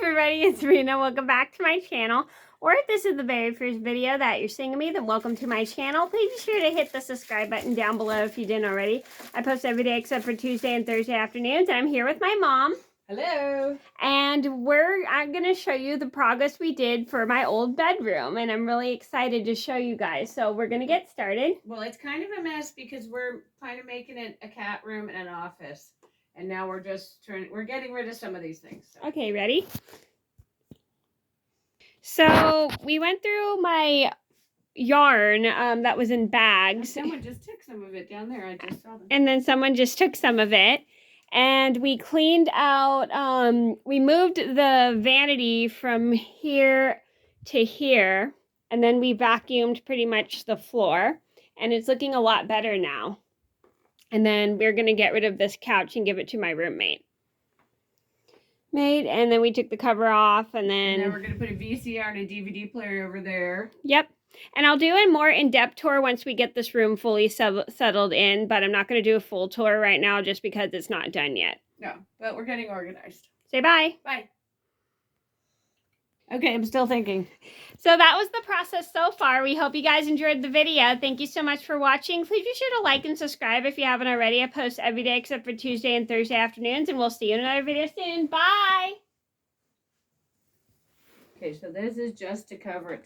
everybody, it's Mena. Welcome back to my channel. Or if this is the very first video that you're seeing of me, then welcome to my channel. Please be sure to hit the subscribe button down below if you didn't already. I post every day except for Tuesday and Thursday afternoons, and I'm here with my mom. Hello. And I'm going to show you the progress we did for my old bedroom, and I'm really excited to show you guys. So we're going to get started. Well, it's kind of a mess because we're kind of making it a cat room and an office. And now we're getting rid of some of these things. So. Okay, ready? So we went through my yarn that was in bags. Someone just took some of it down there. I just saw them. And then someone just took some of it. And we cleaned out, we moved the vanity from here to here. And then we vacuumed pretty much the floor. And it's looking a lot better now. And then we're going to get rid of this couch and give it to my roommate. And then we took the cover off, and then we're going to put a VCR and a DVD player over there. Yep. And I'll do a more in-depth tour once we get this room fully settled in, but I'm not going to do a full tour right now just because it's not done yet. No, but we're getting organized. Say bye. Bye. Okay, I'm still thinking. So that was the process so far. We hope you guys enjoyed the video. Thank you so much for watching. Please be sure to like and subscribe if you haven't already. I post every day except for Tuesday and Thursday afternoons, and we'll see you in another video soon. Bye. Okay, so this is just to cover it.